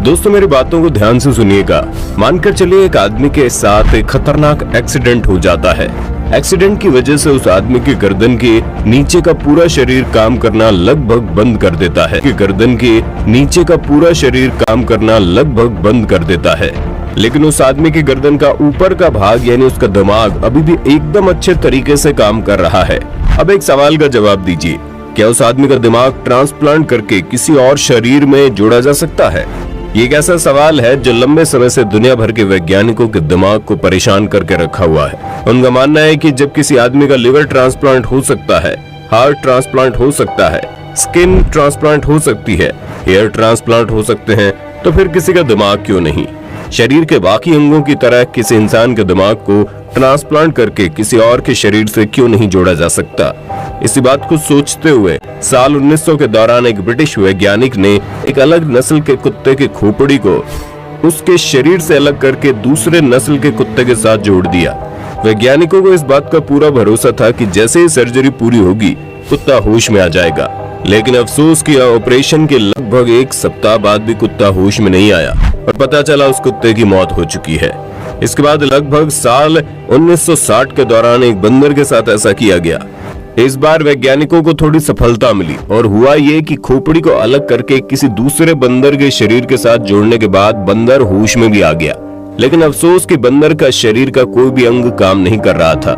दोस्तों मेरी बातों को ध्यान से सुनिएगा। मानकर चलिए एक आदमी के साथ एक खतरनाक एक्सीडेंट हो जाता है। एक्सीडेंट की वजह से उस आदमी की गर्दन के नीचे का पूरा शरीर काम करना लगभग बंद कर देता है। गर्दन के नीचे का पूरा शरीर काम करना लगभग बंद कर देता है, लेकिन उस आदमी की गर्दन का ऊपर का भाग यानी उसका दिमाग अभी भी एकदम अच्छे तरीके से काम कर रहा है। अब एक सवाल का जवाब दीजिए, क्या उस आदमी का दिमाग ट्रांसप्लांट करके किसी और शरीर में जोड़ा जा सकता है? ये एक ऐसा सवाल है जो लंबे समय से दुनिया भर के वैज्ञानिकों के दिमाग को परेशान करके रखा हुआ है। उनका मानना है कि जब किसी आदमी का लिवर ट्रांसप्लांट हो सकता है, हार्ट ट्रांसप्लांट हो सकता है, स्किन ट्रांसप्लांट हो सकती है, हेयर ट्रांसप्लांट हो सकते हैं, तो फिर किसी का दिमाग क्यों नहीं? शरीर के बाकी अंगों की तरह किसी इंसान के दिमाग को ट्रांसप्लांट करके किसी और के शरीर से क्यों नहीं जोड़ा जा सकता? इसी बात को सोचते हुए साल 1900 के दौरान एक ब्रिटिश वैज्ञानिक ने एक अलग नस्ल के कुत्ते की खोपड़ी को उसके शरीर से अलग करके दूसरे नस्ल के कुत्ते के साथ जोड़ दिया। वैज्ञानिकों को इस बात का पूरा भरोसा था कि जैसे ही सर्जरी पूरी होगी कुत्ता होश में आ जाएगा, लेकिन अफसोस कि ऑपरेशन के लगभग एक सप्ताह बाद भी कुत्ता होश में नहीं आया और पता चला उस कुत्ते की मौत हो चुकी है। इसके बाद लगभग साल 1960 के दौरान एक बंदर के साथ ऐसा किया गया। इस बार वैज्ञानिकों को थोड़ी सफलता मिली और हुआ ये कि खोपड़ी को अलग करके किसी दूसरे बंदर के शरीर के साथ जोड़ने के बाद बंदर होश में भी आ गया, लेकिन अफसोस कि बंदर का शरीर का कोई भी अंग काम नहीं कर रहा था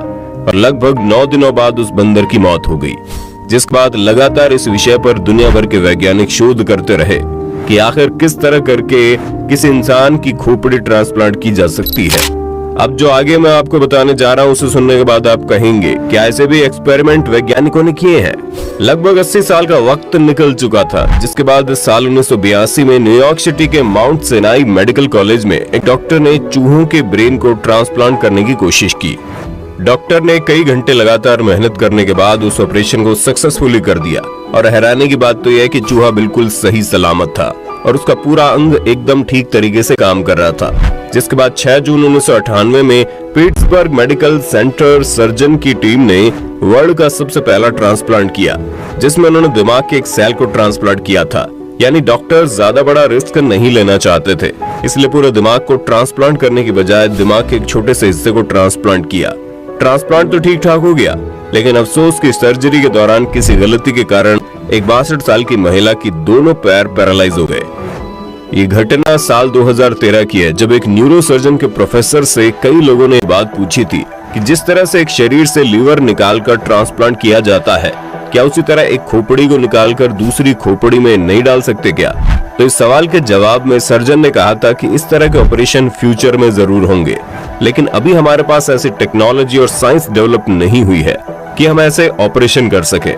और लगभग 9 दिनों बाद उस बंदर की मौत हो गई। जिसके बाद लगातार इस विषय पर दुनिया भर के वैज्ञानिक शोध करते रहे कि आखिर किस तरह करके किसी इंसान की खोपड़ी ट्रांसप्लांट की जा सकती है। अब जो आगे मैं आपको बताने जा रहा हूँ उसे सुनने के बाद आप कहेंगे क्या ऐसे भी एक्सपेरिमेंट वैज्ञानिकों ने किए हैं? लगभग 80 साल का वक्त निकल चुका था, जिसके बाद साल 1982 में न्यूयॉर्क सिटी के माउंट सिनाई मेडिकल कॉलेज में एक डॉक्टर ने चूहों के ब्रेन को ट्रांसप्लांट करने की कोशिश की। डॉक्टर ने कई घंटे लगातार मेहनत करने के बाद उस ऑपरेशन को सक्सेसफुली कर दिया और हैरानी की बात तो यह है कि चूहा बिल्कुल सही सलामत था और उसका पूरा अंग एकदम ठीक तरीके से काम कर रहा था। जिसके बाद 6 जून 1998 में पिट्सबर्ग मेडिकल सेंटर सर्जन की टीम ने वर्ल्ड का सबसे पहला ट्रांसप्लांट किया, जिसमें उन्होंने दिमाग के एक सेल को ट्रांसप्लांट किया था। यानी डॉक्टर ज्यादा बड़ा रिस्क नहीं लेना चाहते थे, इसलिए पूरे दिमाग को ट्रांसप्लांट करने की बजाय दिमाग के एक छोटे से हिस्से को ट्रांसप्लांट किया। ट्रांसप्लांट तो ठीक ठाक हो गया, लेकिन अफसोस की सर्जरी के दौरान किसी गलती के कारण एक 62 साल की महिला की दोनों पैर पैरालाइज हो गए। ये घटना साल 2013 की है, जब एक न्यूरोसर्जन के प्रोफेसर से कई लोगों ने बात पूछी थी कि जिस तरह से एक शरीर से लीवर निकालकर ट्रांसप्लांट किया जाता है, क्या उसी तरह एक खोपड़ी को निकालकर दूसरी खोपड़ी में नहीं डाल सकते क्या? तो इस सवाल के जवाब में सर्जन ने कहा था कि इस तरह के ऑपरेशन फ्यूचर में जरूर होंगे, लेकिन अभी हमारे पास ऐसी टेक्नोलॉजी और साइंस डेवलप नहीं हुई है कि हम ऐसे ऑपरेशन कर सके।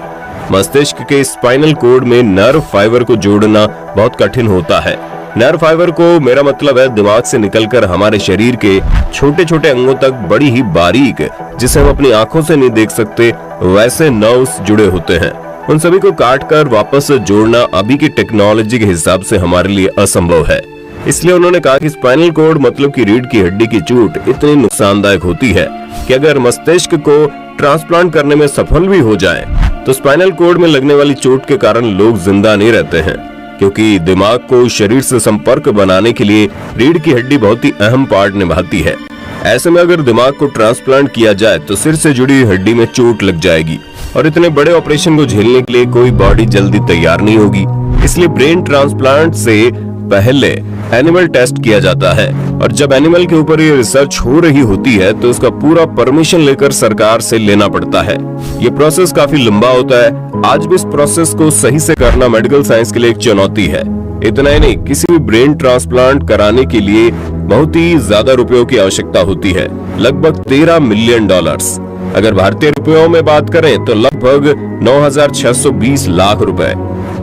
मस्तिष्क के स्पाइनल कोड में नर्व फाइबर को जोड़ना बहुत कठिन होता है। नर्व फाइबर को मेरा मतलब है दिमाग से निकलकर हमारे शरीर के छोटे छोटे अंगों तक बड़ी ही बारीक, जिसे हम अपनी आंखों से नहीं देख सकते, वैसे नर्व्स जुड़े होते हैं। उन सभी को काटकर वापस जोड़ना अभी की टेक्नोलॉजी के हिसाब से हमारे लिए असंभव है। इसलिए उन्होंने कहा कि स्पाइनल कोड मतलब कि रीढ़ की हड्डी की चोट इतनी नुकसानदायक होती है कि अगर मस्तिष्क को ट्रांसप्लांट करने में सफल भी हो जाए तो स्पाइनल कोड में लगने वाली चोट के कारण लोग जिंदा नहीं रहते हैं, क्योंकि दिमाग को शरीर से संपर्क बनाने के लिए रीढ़ की हड्डी बहुत ही अहम पार्ट निभाती है। ऐसे में अगर दिमाग को ट्रांसप्लांट किया जाए तो सिर से जुड़ी हड्डी में चोट लग जाएगी और इतने बड़े ऑपरेशन को झेलने के लिए कोई बॉडी जल्दी तैयार नहीं होगी। इसलिए ब्रेन ट्रांसप्लांट से पहले एनिमल टेस्ट किया जाता है और जब एनिमल के ऊपर ये रिसर्च हो रही होती है तो उसका पूरा परमिशन लेकर सरकार से लेना पड़ता है। ये प्रोसेस काफी लंबा होता है। आज भी इस प्रोसेस को सही से करना मेडिकल साइंस के लिए एक चुनौती है। इतना ही नहीं, किसी भी ब्रेन ट्रांसप्लांट कराने के लिए बहुत ही ज्यादा रुपयों की आवश्यकता होती है, लगभग $13 मिलियन। अगर भारतीय रुपयों में बात करें तो लगभग 9,620 लाख रुपए।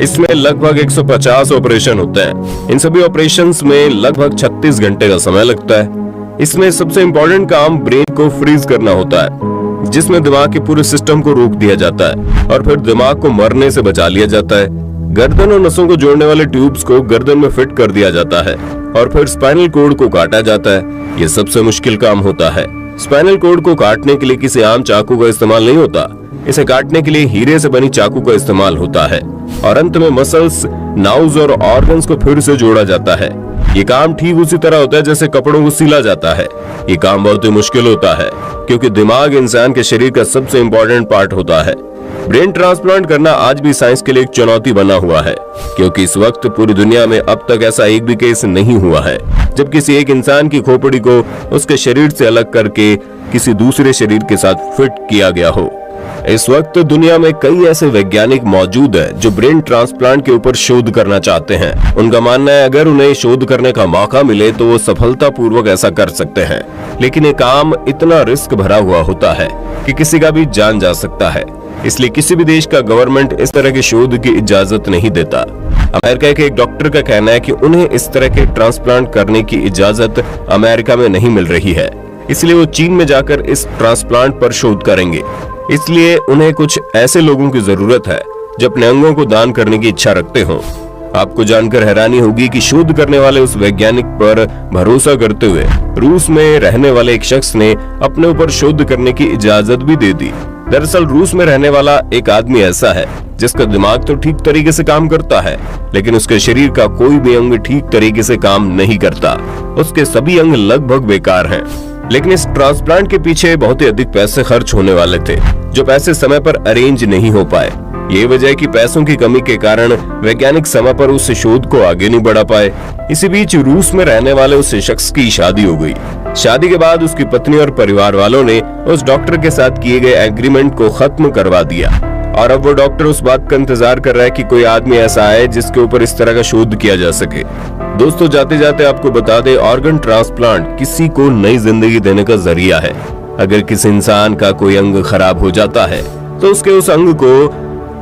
इसमें लगभग 150 ऑपरेशन होते हैं। इन सभी ऑपरेशंस में लगभग 36 घंटे का समय लगता है। इसमें सबसे इम्पोर्टेंट काम ब्रेन को फ्रीज करना होता है, जिसमें दिमाग के पूरे सिस्टम को रोक दिया जाता है और फिर दिमाग को मरने से बचा लिया जाता है। गर्दन और नसों को जोड़ने वाले ट्यूब्स को गर्दन में फिट कर दिया जाता है और फिर स्पाइनल कोड को काटा जाता है। ये सबसे मुश्किल काम होता है। स्पाइनल कोड को काटने के लिए किसी आम चाकू का इस्तेमाल नहीं होता, इसे काटने के लिए हीरे से बनी चाकू का इस्तेमाल होता है और अंत में मसल्स, नार्व्स और ऑर्गन्स को फिर से जोड़ा जाता है। ये काम ठीक उसी तरह होता है जैसे कपड़ों को सिला जाता है। ये काम बहुत ही मुश्किल होता है क्योंकि दिमाग इंसान के शरीर का सबसे इम्पोर्टेंट पार्ट होता है। ब्रेन ट्रांसप्लांट करना आज भी साइंस के लिए एक चुनौती बना हुआ है क्योंकि इस वक्त पूरी दुनिया में अब तक ऐसा एक भी केस नहीं हुआ है जब किसी एक इंसान की खोपड़ी को उसके शरीर से अलग करके किसी दूसरे शरीर के साथ फिट किया गया हो। इस वक्त दुनिया में कई ऐसे वैज्ञानिक मौजूद हैं जो ब्रेन ट्रांसप्लांट के ऊपर शोध करना चाहते हैं। उनका मानना है अगर उन्हें शोध करने का मौका मिले तो वो सफलतापूर्वक ऐसा कर सकते हैं, लेकिन ये काम इतना रिस्क भरा हुआ होता है कि किसी का भी जान जा सकता है। इसलिए किसी भी देश का गवर्नमेंट इस तरह के शोध की इजाजत नहीं देता। अमेरिका के एक डॉक्टर का कहना है कि उन्हें इस तरह के ट्रांसप्लांट करने की इजाजत अमेरिका में नहीं मिल रही है, इसलिए वो चीन में जाकर इस ट्रांसप्लांट पर शोध करेंगे। इसलिए उन्हें कुछ ऐसे लोगों की जरूरत है जो अपने अंगों को दान करने की इच्छा रखते हो। आपको जानकर हैरानी होगी कि शोध करने वाले उस वैज्ञानिक पर भरोसा करते हुए रूस में रहने वाले एक शख्स ने अपने ऊपर शोध करने की इजाजत भी दे दी। दरअसल रूस में रहने वाला एक आदमी ऐसा है जिसका दिमाग तो ठीक तरीके से काम करता है, लेकिन उसके शरीर का कोई भी अंग ठीक तरीके से काम नहीं करता। उसके सभी अंग लगभग बेकार हैं। लेकिन इस ट्रांसप्लांट के पीछे बहुत ही अधिक पैसे खर्च होने वाले थे जो पैसे समय पर अरेंज नहीं हो पाए। ये वजह है कि पैसों की कमी के कारण वैज्ञानिक समय पर उस शोध को आगे नहीं बढ़ा पाए। इसी बीच रूस में रहने वाले उस शख्स की शादी हो गई। शादी के बाद उसकी पत्नी और परिवार वालों ने उस डॉक्टर के साथ किए गए एग्रीमेंट को खत्म करवा दिया और अब वो डॉक्टर उस बात का इंतजार कर रहा है कि कोई आदमी ऐसा आए जिसके ऊपर इस तरह का शोध किया जा सके। दोस्तों, जाते जाते आपको बता दें, ऑर्गन ट्रांसप्लांट किसी को नई जिंदगी देने का जरिया है। अगर किसी इंसान का कोई अंग खराब हो जाता है तो उसके उस अंग को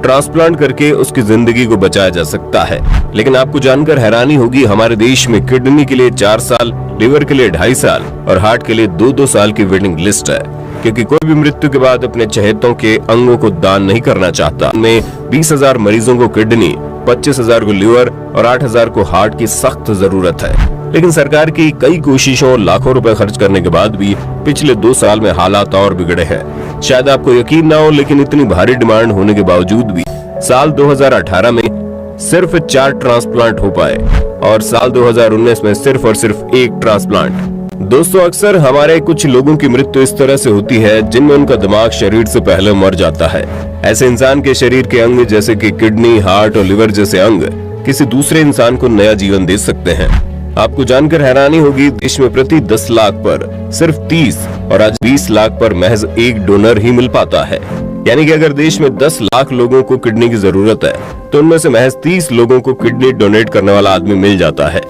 ट्रांसप्लांट करके उसकी जिंदगी को बचाया जा सकता है। लेकिन आपको जानकर हैरानी होगी, हमारे देश में किडनी के लिए 4 साल, लिवर के लिए 2.5 साल और हार्ट के लिए 2-2 साल की वेटिंग लिस्ट है, क्योंकि कोई भी मृत्यु के बाद अपने चहेतों के अंगों को दान नहीं करना चाहता। में 20,000 मरीजों को किडनी, 25,000 को लिवर और 8,000 को हार्ट की सख्त जरूरत है। लेकिन सरकार की कई कोशिशों और लाखों रुपए खर्च करने के बाद भी पिछले 2 साल में हालात और बिगड़े हैं। शायद आपको यकीन ना हो, लेकिन इतनी भारी डिमांड होने के बावजूद भी साल 2018 में सिर्फ 4 ट्रांसप्लांट हो पाए और साल 2019 में सिर्फ और सिर्फ 1 ट्रांसप्लांट। दोस्तों, अक्सर हमारे कुछ लोगों की मृत्यु इस तरह से होती है जिनमें उनका दिमाग शरीर से पहले मर जाता है। ऐसे इंसान के शरीर के अंग जैसे कि किडनी, हार्ट और लिवर जैसे अंग किसी दूसरे इंसान को नया जीवन दे सकते हैं। आपको जानकर हैरानी होगी, देश में प्रति 10 लाख पर सिर्फ 30 और आज 20 लाख पर महज 1 डोनर ही मिल पाता है। यानी कि अगर देश में 10 लाख लोगों को किडनी की जरूरत है तो उनमें से महज 30 लोगों को किडनी डोनेट करने वाला आदमी मिल जाता है।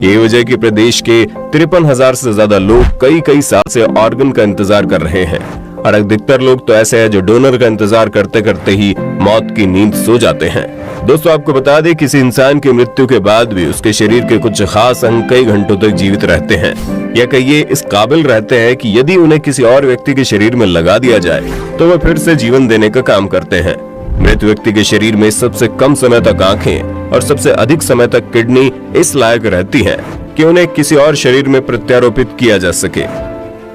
यही वजह है कि प्रदेश के 53,000 से ज्यादा लोग कई साल से ऑर्गन का इंतजार कर रहे हैं और अधिकतर लोग तो ऐसे हैं जो डोनर का इंतजार करते करते ही मौत की नींद सो जाते हैं। दोस्तों, आपको बता दें, किसी इंसान की मृत्यु के बाद भी उसके शरीर के कुछ खास अंग कई घंटों तक जीवित रहते हैं, या कहिए इस काबिल रहते हैं कि यदि उन्हें किसी और व्यक्ति के शरीर में लगा दिया जाए तो वह फिर से जीवन देने का काम करते हैं। मृत व्यक्ति के शरीर में सबसे कम समय तक आंखें और सबसे अधिक समय तक किडनी इस लायक रहती है कि उन्हें किसी और शरीर में प्रत्यारोपित किया जा सके।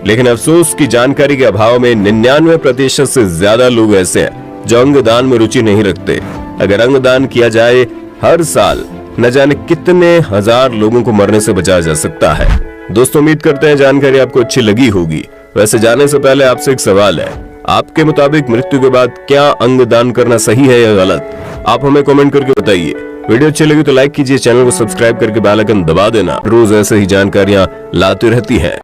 लेकिन अफसोस की जानकारी के अभाव में 99% से ज्यादा लोग ऐसे हैं जो अंगदान में रुचि नहीं रखते। अगर अंगदान किया जाए, हर साल न जाने कितने हजार लोगों को मरने से बचाया जा सकता है। दोस्तों, उम्मीद करते हैं जानकारी आपको अच्छी लगी होगी। वैसे जाने से पहले आपसे एक सवाल है, आपके मुताबिक मृत्यु के बाद क्या अंगदान करना सही है या गलत? आप हमें कमेंट करके बताइए। वीडियो अच्छी लगी तो लाइक कीजिए, चैनल को सब्सक्राइब करके बेल आइकन दबा देना। रोज ऐसे ही जानकारियां लाती रहती है।